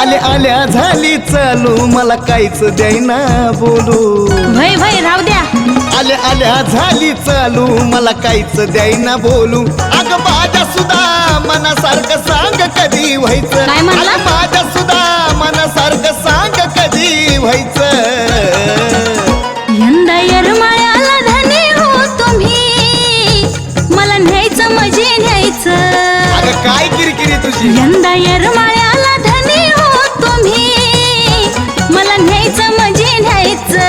आल्या झाली चालू मला काहीच द्यायना बोलू भय भय राहू द्या आल्या झाली चालू मला काहीच द्यायना बोलू अग माझ्या सुद्धा मनासारखं सांग कधी व्हायचं काय म्हणला? अगं माझ्या सुद्धा मनासारखं सांग कधी व्हायचं यंदा येरमाळ्याला धनी हो तुम्ही मला न्यायचं मजे न्यायचं अगं काय किरकिरी तुझी यंदा येरमाळ्याला धनी हो तुम्ही मला न्यायचं मजे न्यायचं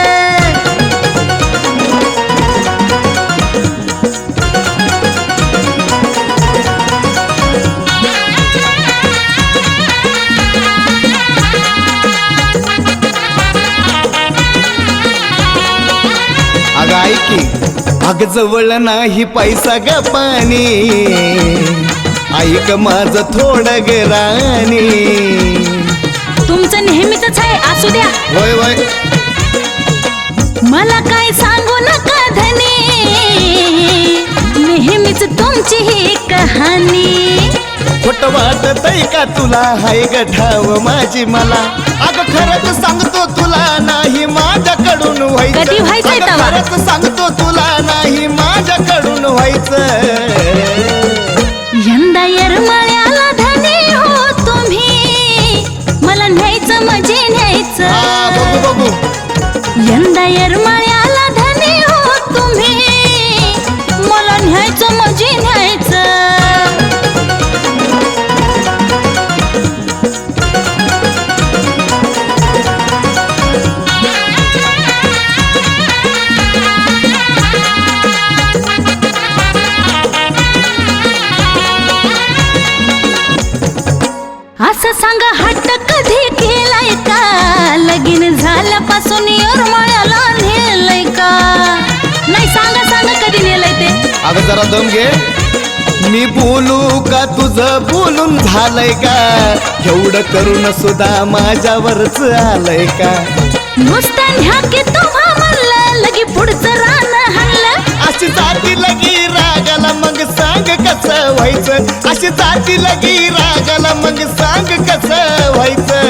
अग ऐकी अग जवळ नाही पैसा ग पाणी ऐक माझं थोडं ग राणी तुमचं नेहमीच आहे असू द्या वय वय मला काय सांगू नका धनी नेहमीच तुमची ही कहाणी खोट वाटतय का तुला हाय ग ठाव माझी मला अग खरंच सांगतो तुला नाही माझ्याकडून व्हायचं कधी व्हायचंय अगं तेव्हा? खरंच सांगतो तुला नाही माझ्याकडून व्हायचं यंदा येरमाळ्याला धनी हो तुम्ही मला न्यायचं मजे न्यायचं बघू बघू यंदा येरमाळ्याला धनी हो तुम्ही मला न्यायचं मजे न्यायचं असं सांगा हट्ट कधी केलाय का लगीन झाल्यापासून येरमाळ्याला नेलंय का नाही सांगा सांगा कधी नेलंय ते अगं जरा दम घे मी बोलू का तुझं बोलून झालंय का एवढं करून सुद्धा माझ्यावरच आलंय का नुसतं ह्या की तुम्हा म्हणलं लगी पुढचं रान हल्लं अशी जाती लगी रागाला मग सांग कसं व्हायचं अशी जाती लगी रागाला मग सांग कसं व्हायचं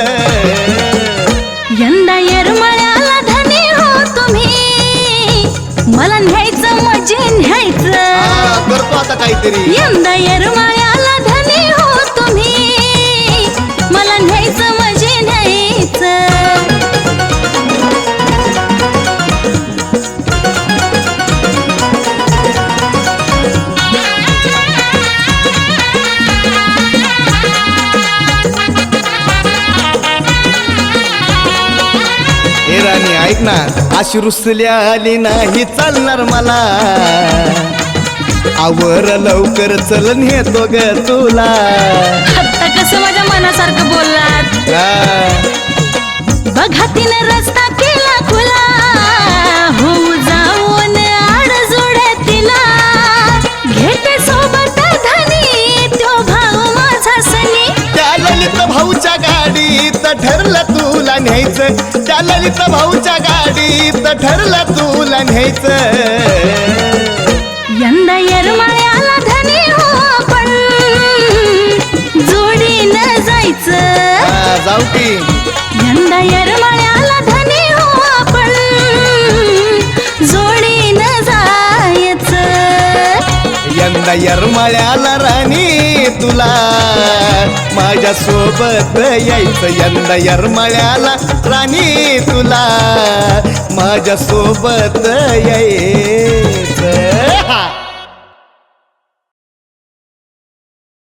यंदा येरमाळ्याला धनी हो तुम्ही मला न्यायचं मजे न्यायचं करतो आता काहीतरी यंदा येरमाळ्याला धनी हो तुम्ही मला न्यायचं मजे न्यायचं ए राणी ऐक ना अशी रुसल्या आली नाही चालणार मला आवर लवकर चल नेतो ग तुला आता कसं माझ्या मनासारखं बोललात बघा तिनं रस्ता केला खुला होऊ जाऊन आडजोड तिला घेते सोबत धनी तो भाऊ माझा सनी त्या ललित भाऊच्या गाडीत ठरलं तुला न्यायचं त्या ललित भाऊच्या गाडीत ठरलं तुला न्यायचं यंदा येरमाळ्याला धनी हो आपण जोडीनं जायचं जाऊ की यंदा येरमाळ्याला धनी हो आपण जोडीनं जायचं यंदा येरमाळ्याला राणी तुला माझ्या सोबत यायचं यंदा येरमाळ्याला राणी तुला माझ्या सोबत यायचं